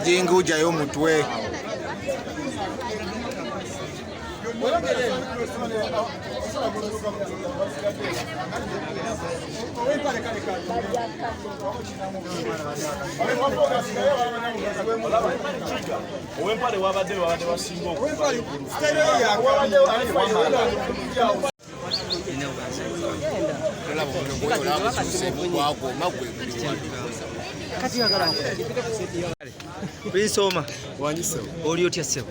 Jingu jayo mutwe. Owempale wabadde wasinga Binsoma wanyisewo oli otya ssebo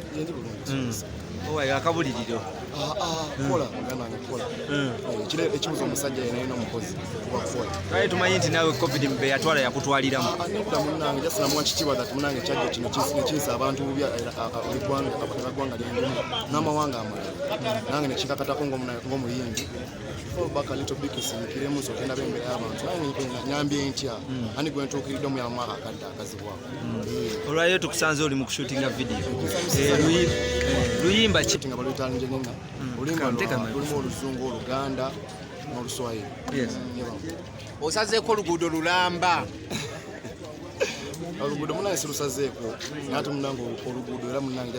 owayo akabuliriro kola muganda wange kola kile ekibuzo omusajja yena ino mukozi kubakufoya kale tumanyi nti nawe covid mbe yatwala yakutwaliramu nedda munange jasina muwa kitiibwa that munange kyajja kino kinsa abantu eggwanga lyendimu n'amawanga amalala nange nekikakatako ng'omuyimbi baka little bit sinkiremu sokenda bembe y'abantu nyambye ntya ani gwe ntuukiridde omuyama akadde akazibwako olwayo tukusanze oli mu kushootinga video luyimba ki nga baluyitalinje nina lulimu oluzungu oluganda n'oluswayiri osazeeko oluguudo lulamba oluguudo munange sirusazeeko naate munange oluguudo era munange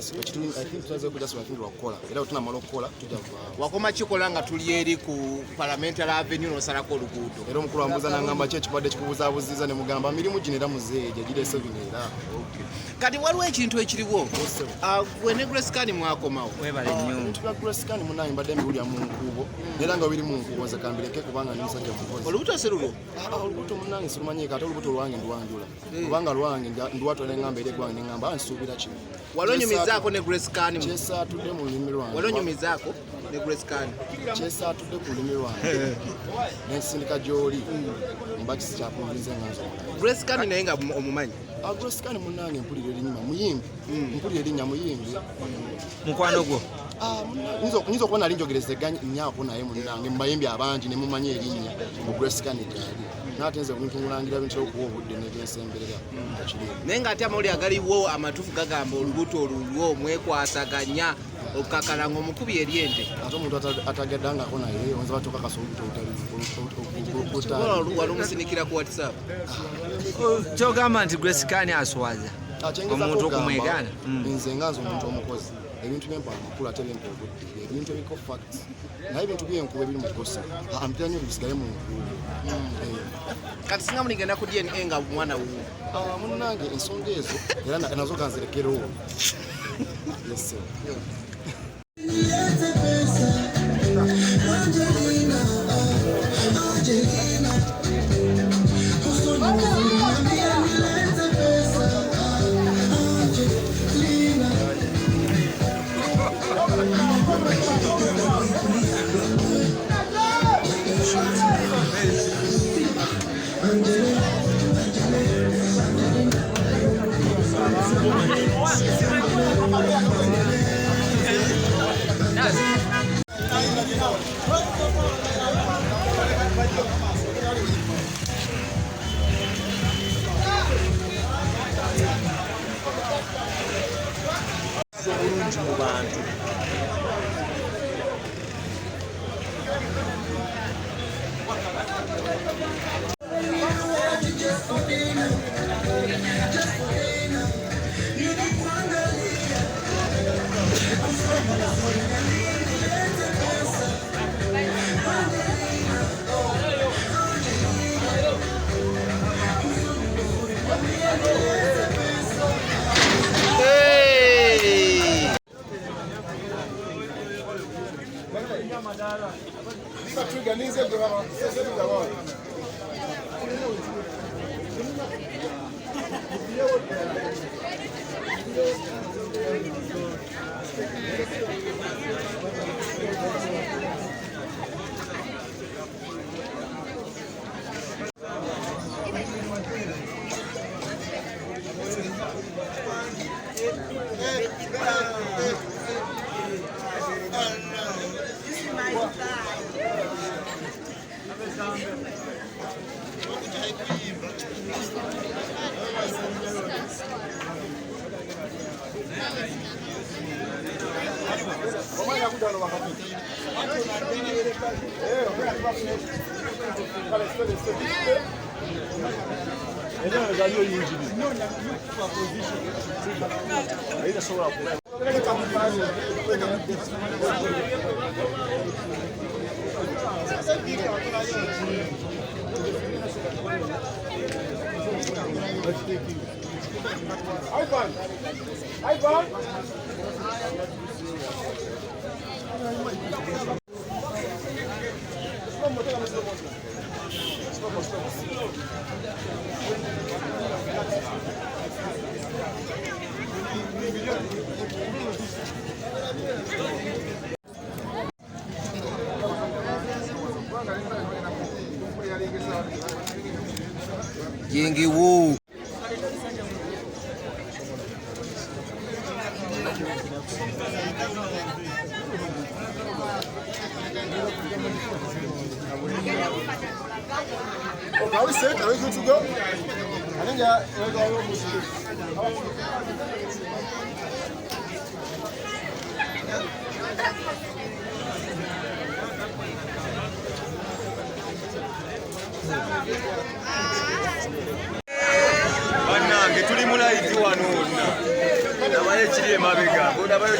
tusazeeko lwakukola era tunamala okukola tujja wakoma kikola nga tuli eri ku parliamentary avenue n'osalako oluguudo era omukulu wambuuza nangamba ki ekibadde kikubuzaabuziza ne mugamba mirimu gino era muzeeja girese bino era kati waliwo ekintu ekiriwo gwe ne Grace mwakomawo webale nnyo ebintu bya Grace munange mbadde mbiwulira mu nkuubo era nga biri mu nkuubo nze kambireke kubanga ndi musajja mukozi olubuto si lulwo olubuto munange sirumanyiika ate olubuto lwange ndwanjula kubanga lwange ndwatwala engamba eri gwange nengamba nsuubira kino walonyumizaako ne Grace kyesaatudde mu lulimi lwange walonyumizaako ne Grace kyesaatudde ku lulimi lwange nensindika gy'oli mba kisikyapuliriza enganzo Grace naye nga omumanyi Grace munange mpulira erinnya muyimbi mpulira erinnya muyimbi mukwano gwo nyinza okuba nali njogerezeganya nyaako naye munange mubayimbi abangi ne mumanyi erinnya mu Grace gyali naate nze ntungulangira bintu okuwa obudde nebyensemberera naye nga ate amawuli agaliwo amatuufu gagamba olubuto olulwo mwekwasaganya okukakala ng'omukubi eryente ate omuntu atagaddangako naye onza batukakasa olubuto wali omusinikira ku WhatsApp kyogamba nti Grace aswaza omuntu okumwegaana nze nga nze omuntu omukozi ebintu byempa amakulu ate byempa obudde ebintu ebiko facts naye ebintu byenkuba ebiri mukosa mpira nyo bisigale mu nkuubo kati singa muligenda ku DNA nga mwana wuwo munnange ensonga ezo era nazo ganzirekerewo yes mu bantu Yengi Wu. Okay, are we set? Are we good to go? I think we're almost Bannange tuli mu live wano wonna. Nabayo kiri emabega. Nabayo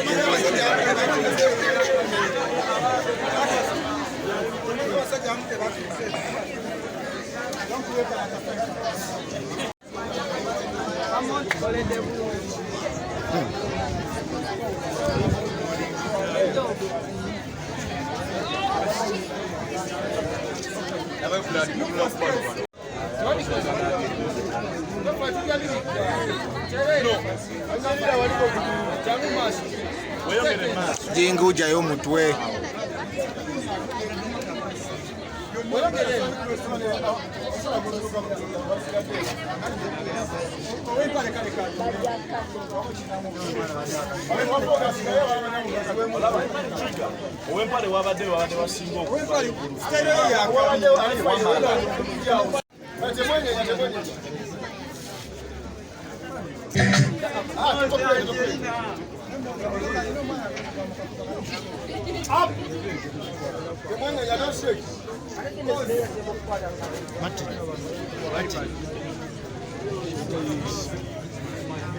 Jingu ujayo mutwe. Owempale wabadde basinga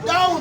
down.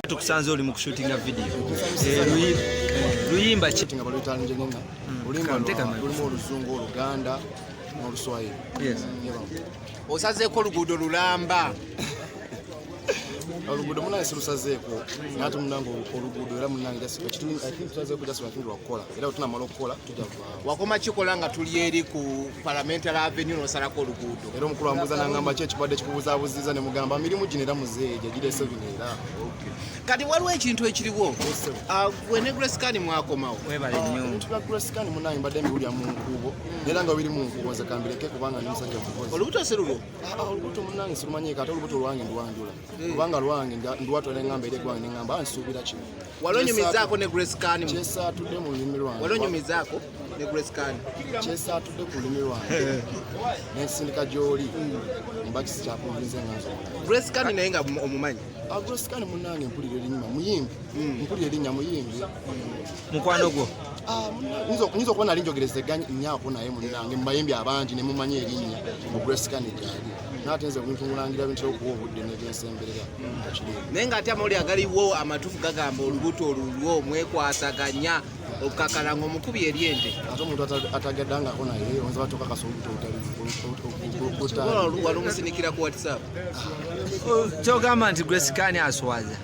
tukusanze oli mu kushootinga video. Luyimba ki nga baluyita njenenga lulimu oluzungu, oluganda n'oluswayiri. Osazeeko oluguudo lulamba. Oluguudo munange sirusazeeko naate munange oluguudo era munange tusazeeko jasibakindi lwakukola era tunamala okukola tujja kuvaawo. Wakoma kikola nga tuli eri ku Parliamentary Avenue n'osalako oluguudo. Era omukulu wambuuza n'agamba ki ekibadde kikubuzaabuziza ne mugamba mirimu gino era muzeeja girese bino era. Kati waliwo ekintu ekiriwo gwe ne Grace Khan mwakomawo. webale nnyo. Ebintu bya Grace Khan munange mbadde mbiwulira mu nkuubo era nga biri mu nkuubo nze kambireke kubanga ndi musajja mukozi. Olubuto si lulwo? Olubuto munange sirumanyiika ate olubuto lwange ndwanjula kubanga lwange ndwatwala eŋŋamba eri eggwange neŋŋamba nsuubira kino. Walonyumizaako ne Grace Khan? Kyesaatudde mu lulimi lwange. Walonyumizaako ne Grace Khan? Kyesaatudde ku lulimi lwange n'ekisindika gy'oli mba kisikyapuliriza enganzo. Grace Khan naye nga omumanyi? Grace Khan munange mpulira erinnya muyimbi. Mpulira erinnya muyimbi. Mukwano gwo? Nyinza okuba nali njogereza nyaako naye munange mu bayimbi abangi ne mumanyi erinnya mu Grace Khan gyali. n'ate nze omuntu mulangira bintu okuwa obudde n'ebyensemberera takiriimu. Naye ng'ate amawulire agaliwo amatuufu gagamba olubuto olulwo mwekwasiganya okukakala ng'omukubi eri ente. Ate omuntu atagaddangako naye oyinza batokakasa olubuto olutali. Wali omusinikira ku WhatsApp. Kyogamba nti Grace Kani aswaza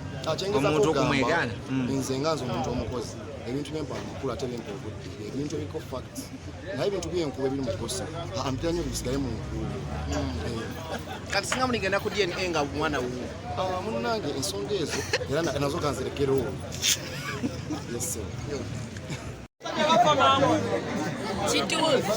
omuntu okumwegana. Nze nga nze omuntu omukozi ebintu byempa amakulu ate bimpa obudde ebintu ebiko facts naye ebintu byenkuba ebiri mu kosa ampira nnyo bisigaye mu nkulu. Kati singa muligenda ku DNA nga mwana wuwo. Munnange ensonga ezo era nazo kanzirekerewo. Yes sir. Kituufu.